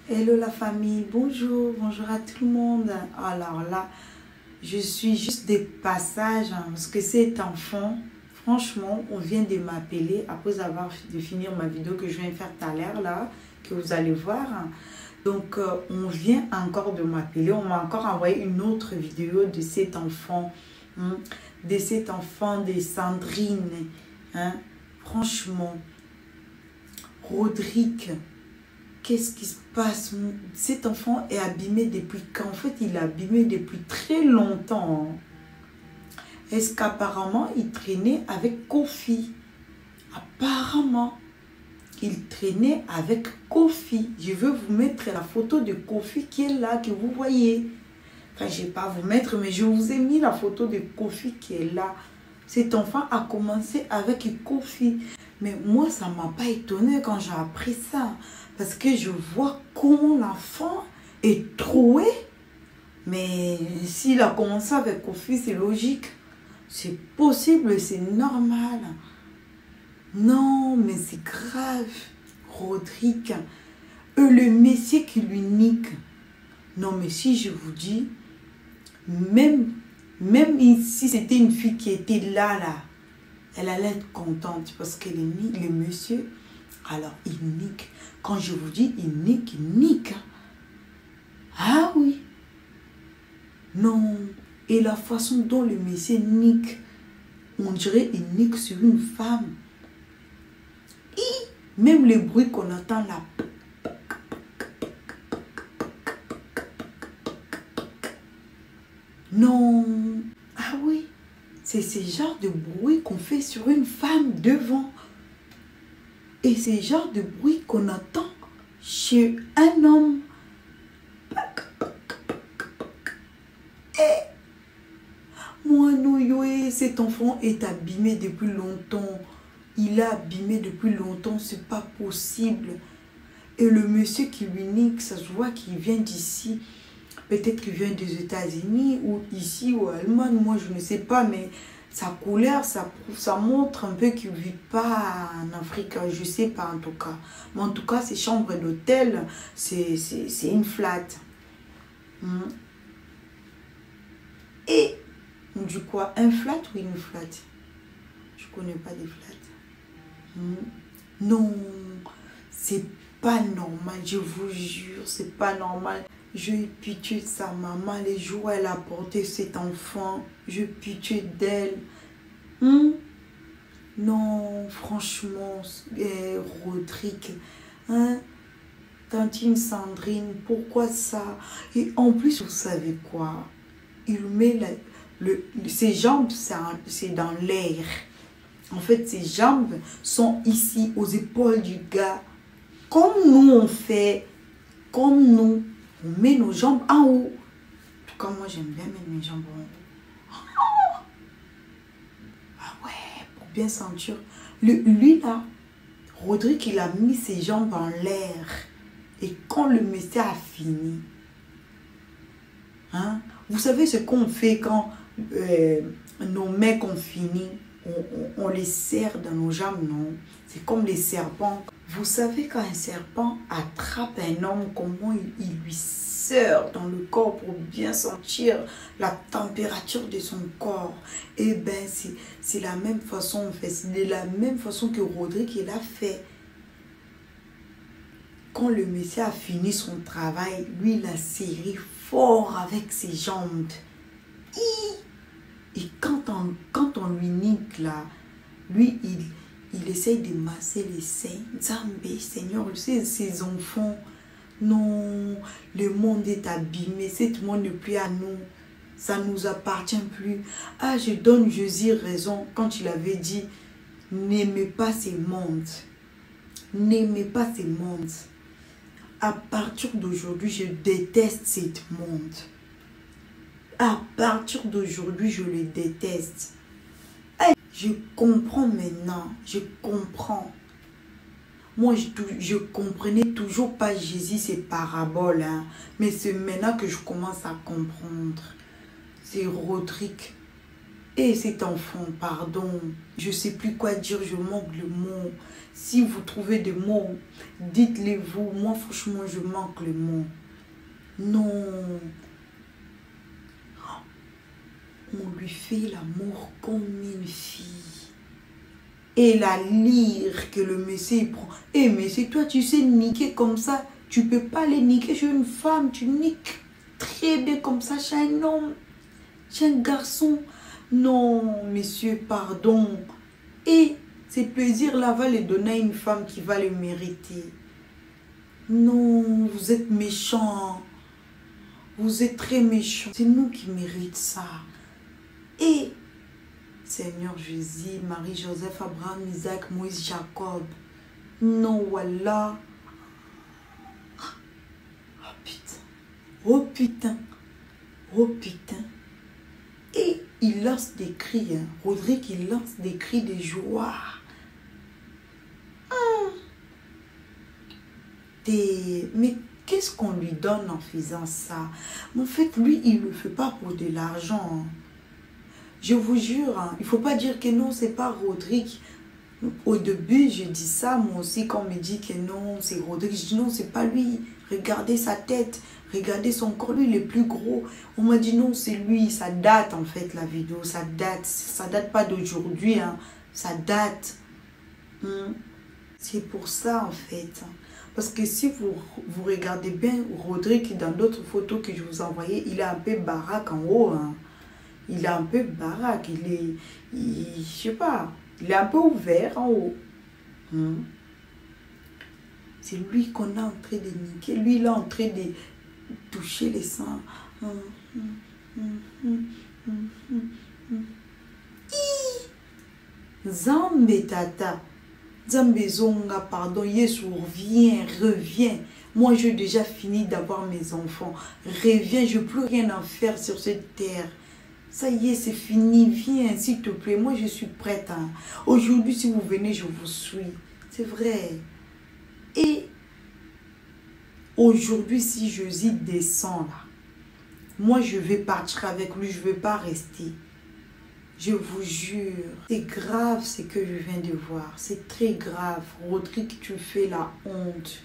Hello la famille, bonjour, bonjour à tout le monde. Alors là, je suis juste de passage parce que cet enfant, franchement, on vient de m'appeler après avoir de finir ma vidéo que je viens de faire tout à l'heure là, que vous allez voir. Donc, on vient encore de m'appeler, on m'a encore envoyé une autre vidéo de cet enfant, de Sandrine. Franchement, Rodrigue. Qu'est-ce qui se passe? Cet enfant est abîmé depuis quand? En fait, il est abîmé depuis très longtemps. Est-ce qu'apparemment, il traînait avec Kofi? Apparemment, il traînait avec Kofi. Je veux vous mettre la photo de Kofi qui est là, que vous voyez. Enfin, je ne vais pas vous mettre, mais je vous ai mis la photo de Kofi qui est là. Cet enfant a commencé avec Kofi. Mais moi, ça ne m'a pas étonné quand j'ai appris ça. Parce que je vois comment l'enfant est troué. Mais s'il a commencé avec Kofi, c'est logique. C'est possible, c'est normal. Non, mais c'est grave. Rodrigue. Le Messie qui lui nique. Non, mais si je vous dis, même si c'était une fille qui était là, elle allait être contente parce que le monsieur, alors il nique. Quand je vous dis il nique. Ah oui. Non. Et la façon dont le monsieur nique, on dirait il nique sur une femme. Et même le bruit qu'on entend là. Non. Ah oui. C'est ce genre de bruit qu'on fait sur une femme devant. Et c'est le genre de bruit qu'on entend chez un homme. Et moi, cet enfant est abîmé depuis longtemps. Il est abîmé depuis longtemps, c'est pas possible. Et le monsieur qui lui nique, ça se voit qu'il vient d'ici. Peut-être qu'il vient des États-Unis ou ici ou Allemagne, moi je ne sais pas, mais sa couleur, ça montre un peu qu'il ne vit pas en Afrique, je ne sais pas en tout cas. Mais en tout cas, ces chambres d'hôtel, c'est une flat. Et, on dit quoi? Un flat ou une flat? Je ne connais pas des flats. Non, c'est pas normal, je vous jure, c'est pas normal. J'ai pitié de sa maman, les jours où elle a porté cet enfant. J'ai pitié d'elle. Non, franchement, Rodrigue, tantine Sandrine, pourquoi ça? Et en plus, vous savez quoi? Il met ses jambes, c'est dans l'air. En fait, ses jambes sont ici, aux épaules du gars. Comme nous, on fait, comme nous. On met nos jambes en haut. En tout cas, moi, j'aime bien mettre mes jambes en haut. Ah ouais, pour bien sentir. Lui, là, Rodrigue, il a mis ses jambes en l'air. Et quand le monsieur a fini, vous savez ce qu'on fait quand nos mecs ont fini? On les serre dans nos jambes, non? C'est comme les serpents. Vous savez quand un serpent attrape un homme, comment il lui serre dans le corps pour bien sentir la température de son corps? Eh bien, c'est la même façon, en fait. C'est de la même façon que Rodrigue, il a fait. Quand le monsieur a fini son travail, lui, il a serré fort avec ses jambes. Et quand on lui nique là, lui, il essaye de masser les seins. Zambé, Seigneur, ces enfants, non, le monde est abîmé, ce monde n'est plus à nous, ça ne nous appartient plus. Ah, je donne Jésus raison quand il avait dit, n'aimez pas ces mondes, n'aimez pas ces mondes. À partir d'aujourd'hui, je déteste ce monde. À partir d'aujourd'hui, je le déteste. Je comprends maintenant. Je comprends. Moi, je comprenais toujours pas Jésus, ses paraboles. Mais c'est maintenant que je commence à comprendre. C'est Rodrigue. Et cet enfant, pardon, je ne sais plus quoi dire, je manque le mot. Si vous trouvez des mots, dites-les vous. Moi, franchement, je manque le mot. Non. On lui fait l'amour comme une fille. Et la lyre que le monsieur il prend. Eh, mais c'est toi, tu sais niquer comme ça. Tu peux pas les niquer chez une femme. Tu niques très bien comme ça chez un homme. Chez un garçon. Non, monsieur, pardon. Et ces plaisirs-là va les donner à une femme qui va les mériter. Non, vous êtes méchants. Vous êtes très méchants. C'est nous qui méritons ça. Et Seigneur Jésus, Marie, Joseph, Abraham, Isaac, Moïse, Jacob. Non, voilà. Oh putain. Oh putain. Oh putain. Et il lance des cris. Hein. Rodrigue, il lance des cris de joie. Mais qu'est-ce qu'on lui donne en faisant ça? En fait, lui, il ne le fait pas pour de l'argent. Je vous jure, hein, il ne faut pas dire que non, c'est pas Rodrigue. Au début, je dis ça, moi aussi, quand on me dit que non, c'est Rodrigue, je dis non, c'est pas lui. Regardez sa tête, regardez son corps, lui, il est plus gros. On m'a dit non, c'est lui, ça date en fait, la vidéo, ça date pas d'aujourd'hui, hein, ça date. C'est pour ça en fait. Parce que si vous regardez bien Rodrigue, dans d'autres photos que je vous ai envoyées, il est un peu baraque en haut, hein. Il est un peu baraque, je sais pas, il est un peu ouvert en haut. C'est lui qu'on est en train de niquer, lui il est en train de toucher les seins. Zambe tata, Zambe zonga, pardon, Yesu, reviens. Moi j'ai déjà fini d'avoir mes enfants. Reviens, je n'ai plus rien à faire sur cette terre. Ça y est, c'est fini. Viens, s'il te plaît. Moi, je suis prête. Hein. Aujourd'hui, si vous venez, je vous suis. C'est vrai. Et aujourd'hui, si Jésus descend là, moi, je vais partir avec lui. Je ne vais pas rester. Je vous jure. C'est grave ce que je viens de voir. C'est très grave. Rodrigue, tu fais la honte.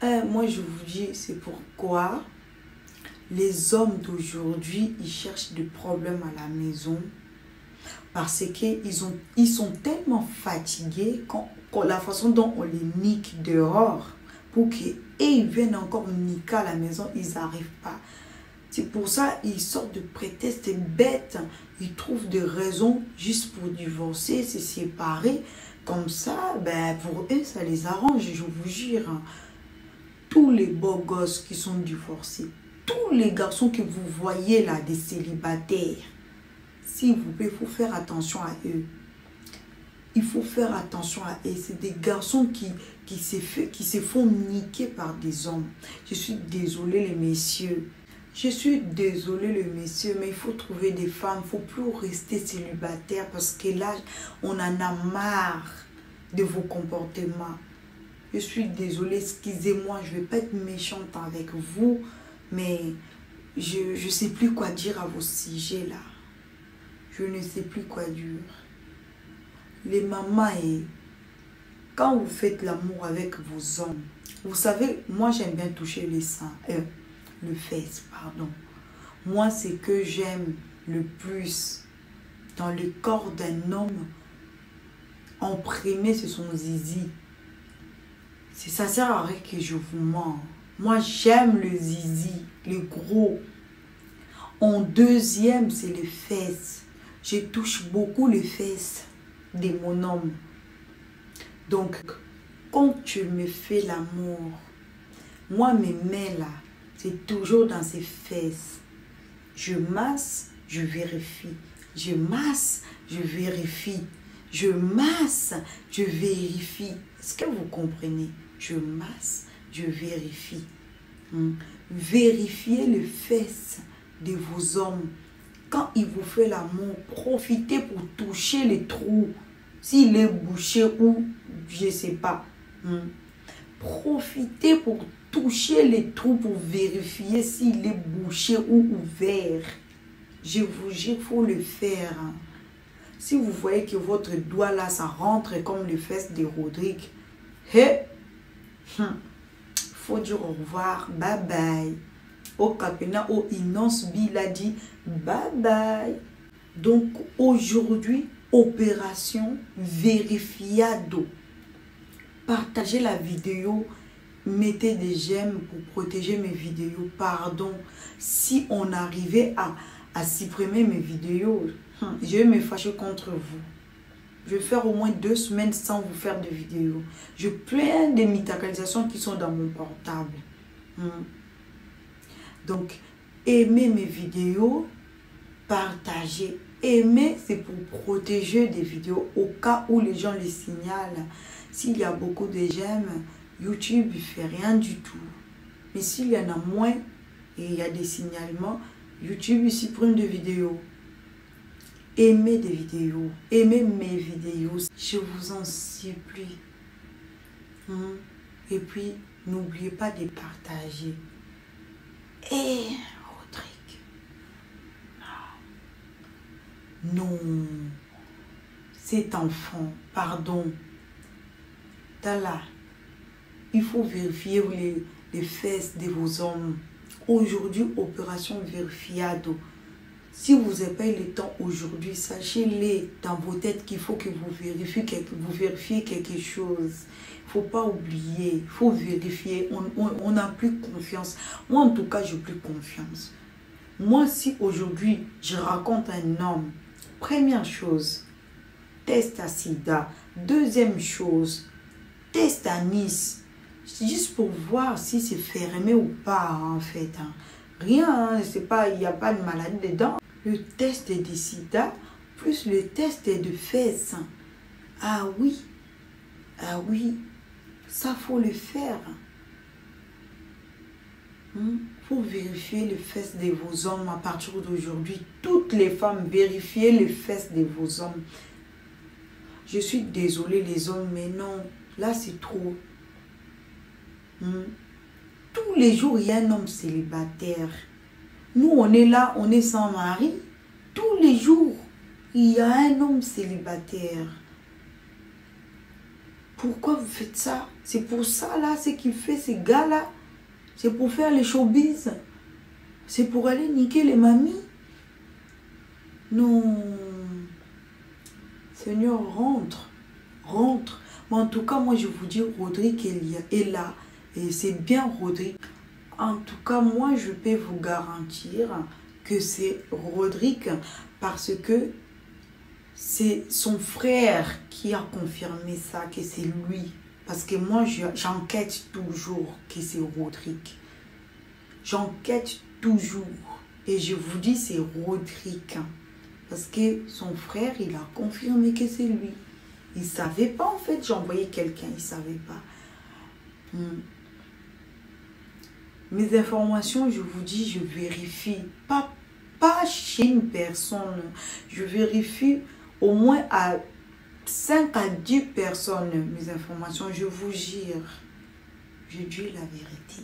Moi, je vous dis, c'est pourquoi... Les hommes d'aujourd'hui, ils cherchent des problèmes à la maison parce qu'ils sont tellement fatigués quand la façon dont on les nique dehors pour qu'ils viennent encore niquer à la maison, ils n'arrivent pas. C'est pour ça qu'ils sortent de prétextes bêtes. Ils trouvent des raisons juste pour divorcer, se séparer. Comme ça, ben, pour eux, ça les arrange, je vous jure. Hein. Tous les beaux gosses qui sont divorcés, tous les garçons que vous voyez là, des célibataires, s'il vous plaît, il faut faire attention à eux. Il faut faire attention à eux. C'est des garçons qui se font niquer par des hommes. Je suis désolée les messieurs. Je suis désolée les messieurs, mais il faut trouver des femmes. Il ne faut plus rester célibataire parce que là, on en a marre de vos comportements. Je suis désolée, excusez-moi, je ne vais pas être méchante avec vous. Mais je ne sais plus quoi dire à vos sujets là. Je ne sais plus quoi dire. Les mamans, quand vous faites l'amour avec vos hommes, vous savez, moi j'aime bien toucher les seins, le fesse, pardon. Moi, c'est que j'aime le plus dans le corps d'un homme. En premier, c'est son zizi. Ça sert à rien que je vous mens. Moi, j'aime le zizi, le gros. En deuxième, c'est les fesses. Je touche beaucoup les fesses de mon homme. Donc, quand tu me fais l'amour, moi, mes mains là, c'est toujours dans ses fesses. Je masse, je vérifie. Je masse, je vérifie. Je masse, je vérifie. Est-ce que vous comprenez? Je masse, je vérifie. Vérifiez les fesses de vos hommes. Quand il vous fait l'amour, profitez pour toucher les trous. S'il est bouché ou je ne sais pas. Profitez pour toucher les trous pour vérifier s'il est bouché ou ouvert. Je vous jure, il faut le faire. Si vous voyez que votre doigt là, ça rentre comme les fesses de Rodrigue, faut dire au revoir, bye bye. Au Capena, au Inons Bill a dit bye bye. Donc aujourd'hui, opération Verifiado. Partagez la vidéo, mettez des j'aime pour protéger mes vidéos. Pardon, si on arrivait à supprimer mes vidéos, je vais me fâcher contre vous. Je vais faire au moins 2 semaines sans vous faire de vidéos. Je plein de métacalisations qui sont dans mon portable. Donc, aimez mes vidéos, partagez. Aimer, c'est pour protéger des vidéos au cas où les gens les signalent. S'il y a beaucoup de j'aime, YouTube ne fait rien du tout. Mais s'il y en a moins et il y a des signalements, YouTube supprime des vidéos. Aimez des vidéos, aimez mes vidéos, je vous en supplie. Et puis, n'oubliez pas de partager. Et Rodrigue, non, cet enfant, pardon, Tala, il faut vérifier les fesses de vos hommes. Aujourd'hui, opération Verifiado. Si vous n'avez pas eu le temps aujourd'hui, sachez-les dans vos têtes qu'il faut que vous vérifiez quelque chose. Il ne faut pas oublier, il faut vérifier. On n'a plus confiance. Moi, en tout cas, je n'ai plus confiance. Moi, si aujourd'hui, je raconte un homme, première chose, test à sida. Deuxième chose, test à Nice. Juste pour voir si c'est fermé ou pas, en fait. Rien, c'est pas, il n'y a pas de maladie dedans. Le test de sida plus le test de fesses. Ah oui, ça faut le faire. Faut vérifier les fesses de vos hommes à partir d'aujourd'hui. Toutes les femmes, vérifiez les fesses de vos hommes. Je suis désolée les hommes, mais non, là c'est trop. Tous les jours, il y a un homme célibataire. Nous, on est là, on est sans mari. Tous les jours, il y a un homme célibataire. Pourquoi vous faites ça? C'est pour ça, là, ce qu'il fait, ces gars-là. C'est pour faire les showbiz. C'est pour aller niquer les mamies. Non. Seigneur, rentre. Rentre. Mais en tout cas, moi, je vous dis, Rodrigue est là. Et c'est bien Rodrigue. En tout cas, moi, je peux vous garantir que c'est Rodrigue parce que c'est son frère qui a confirmé ça, que c'est lui. Parce que moi, j'enquête toujours que c'est Rodrigue. J'enquête toujours. Et je vous dis, c'est Rodrigue. Parce que son frère, il a confirmé que c'est lui. Il ne savait pas, en fait, j'envoyais quelqu'un, il ne savait pas. Mes informations, je vous dis, je vérifie. Pas chez une personne. Je vérifie au moins à 5 à 10 personnes mes informations. Je vous jure. Je dis la vérité.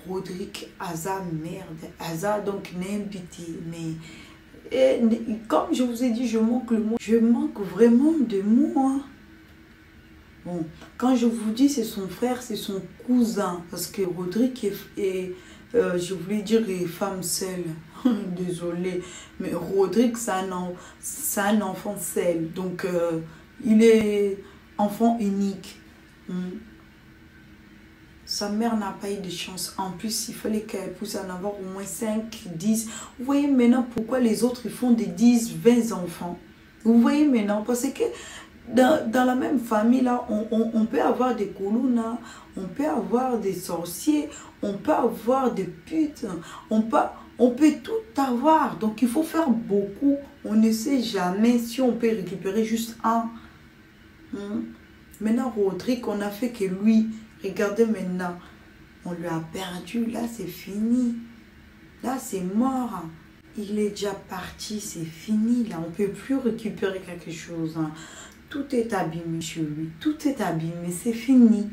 Rodrigue, Aza, merde. Aza, donc, n'importe. Mais comme je vous ai dit, je manque vraiment de mots. Bon, quand je vous dis c'est son frère, c'est son cousin. Parce que Rodrigue est je voulais dire femme seule. Désolée. Mais Rodrigue, c'est un enfant seul. Donc, il est enfant unique. Sa mère n'a pas eu de chance. En plus, il fallait qu'elle puisse en avoir au moins 5, 10. Vous voyez maintenant pourquoi les autres ils font des 10, 20 enfants. Vous voyez maintenant, parce que dans la même famille, là, on peut avoir des koulouna, on peut avoir des sorciers, on peut avoir des putes, on peut tout avoir. Donc, il faut faire beaucoup. On ne sait jamais si on peut récupérer juste un. Maintenant, Rodrigue, on a fait que lui, regardez maintenant, on lui a perdu. Là, c'est fini. Là, c'est mort. Il est déjà parti, c'est fini. Là, on ne peut plus récupérer quelque chose. Tout est abîmé chez lui. Tout est abîmé. C'est fini.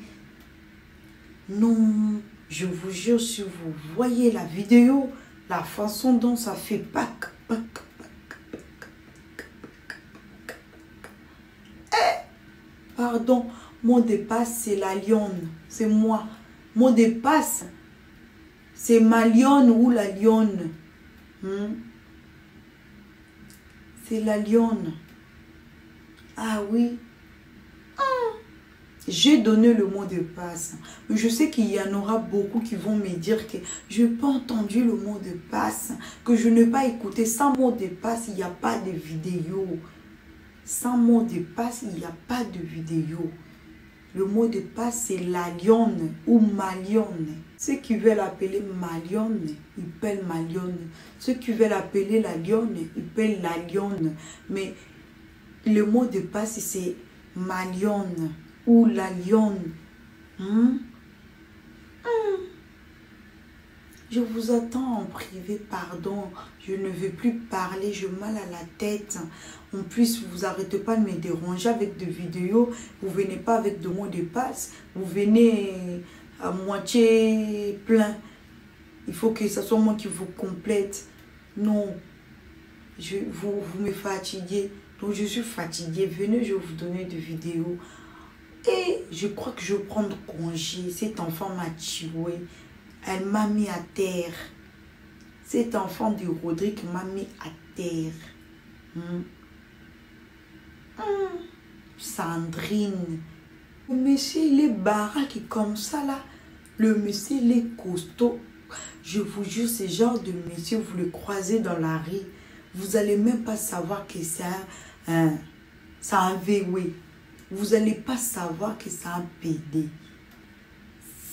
Non, je vous jure, si vous voyez la vidéo, La façon dont ça fait pac, pac, pardon, mot de passe, c'est la lionne. C'est moi. Mot de passe, c'est ma lionne ou la lionne. C'est la lionne. Ah oui. J'ai donné le mot de passe. Mais je sais qu'il y en aura beaucoup qui vont me dire que je n'ai pas entendu le mot de passe, que je n'ai pas écouté. Sans mot de passe, il n'y a pas de vidéo. Sans mot de passe, il n'y a pas de vidéo. Le mot de passe, c'est la lionne ou ma lionne. Ceux qui veulent appeler ma lionne, ils appellent ma lionne. Ceux qui veulent appeler la lionne, ils appellent la lionne. Mais le mot de passe, c'est ma lionne ou la lionne. Je vous attends en privé, pardon. Je ne veux plus parler, j'ai mal à la tête. En plus, vous arrêtez pas de me déranger avec des vidéos. Vous venez pas avec de mots de passe. Vous venez à moitié plein. Il faut que ce soit moi qui vous complète. Non, vous me fatiguez. Donc je suis fatiguée. Venez, je vais vous donner des vidéos. Et je crois que je vais prendre congé. Cet enfant m'a tué. Elle m'a mis à terre. Cet enfant de Rodrigue m'a mis à terre. Sandrine. Le monsieur, il est baraque comme ça là. Le monsieur, il est costaud. Je vous jure, ce genre de monsieur, vous le croisez dans la rue. Vous n'allez même pas savoir que c'est un VW. Vous n'allez pas savoir que c'est un PD.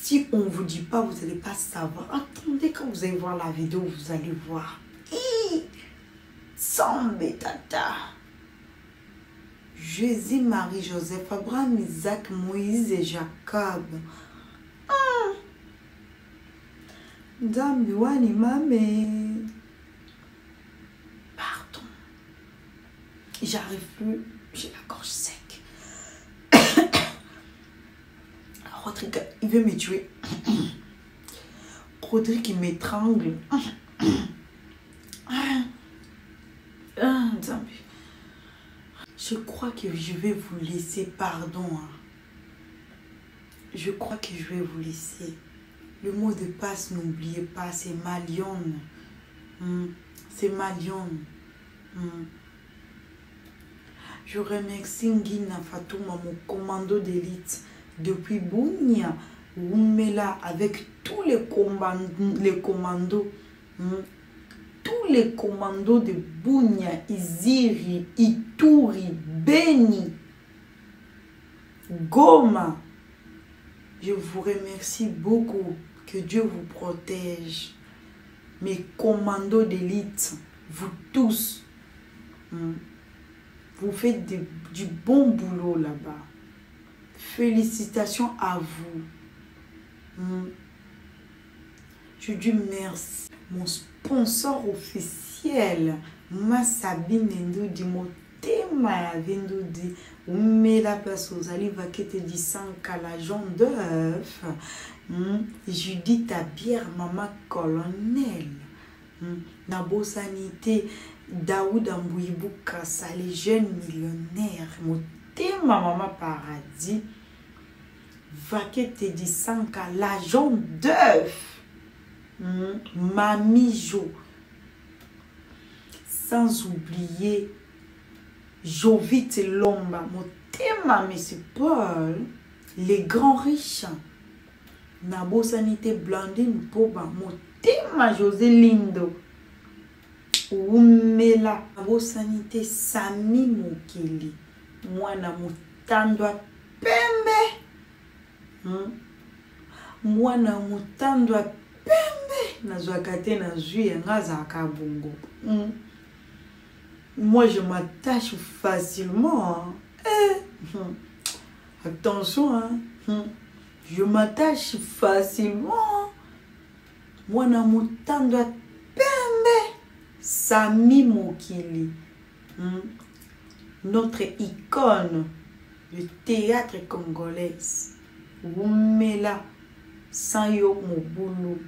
Si on ne vous dit pas, vous n'allez pas savoir. Attendez, quand vous allez voir la vidéo, vous allez voir. Sambe tata. Jésus, Marie, Joseph, Abraham, Isaac, Moïse et Jacob. Dambi wani mame. Pardon. J'arrive plus. J'ai la gorge sec. Rodrigue, il veut me tuer. Rodrigue, il m'étrangle. Je crois que je vais vous laisser, pardon. Je crois que je vais vous laisser. Le mot de passe, n'oubliez pas, c'est ma lionne. C'est ma lionne. Je remercie Nguina Fatouma, mon commando d'élite. Depuis Bounia, Oumela, avec tous les commandos, tous les commandos de Bounia, Iziri, Ituri, Beni, Goma. Je vous remercie beaucoup. Que Dieu vous protège. Mes commandos d'élite, vous tous, vous faites du bon boulot là-bas. Félicitations à vous. Je dis merci. Mon sponsor officiel, Massabine Ndoudi, mon thème à Vendoudi, mais la place aux alives qui te dit sans calageon d'œuf. Judith Tabière, maman colonel. Nabo Sanité, Daoud Ambouibou Kassa, les jeunes millionnaires. Mon thème maman paradis. Vaquet te dit sans calageon d'œuf. Mamie Jo. Sans oublier Jovite Lomba. Mon thème, M. Paul. Les grands riches. Nabo Sanité Blandine Poba. Mon thème, José Lindo. Oumela. Nabo Sanité Sami Mokeli. Moi, na mutandwa pembe. Moi, na mutandwa pembe. Nazwakate na zui ngaza akabungo. Moi, je m'attache facilement. Attention, je m'attache facilement. Moi, na mutandwa pembe. Sami Mokili. Notre icône du théâtre congolais. Oumela, Sanyo Moboulou,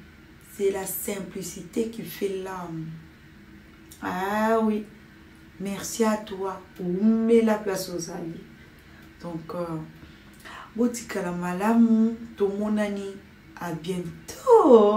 C'est la simplicité qui fait l'âme. Ah oui. Merci à toi pour mettre la place aux alliés. Donc, Botikala Malamu, Tomonani, à bientôt.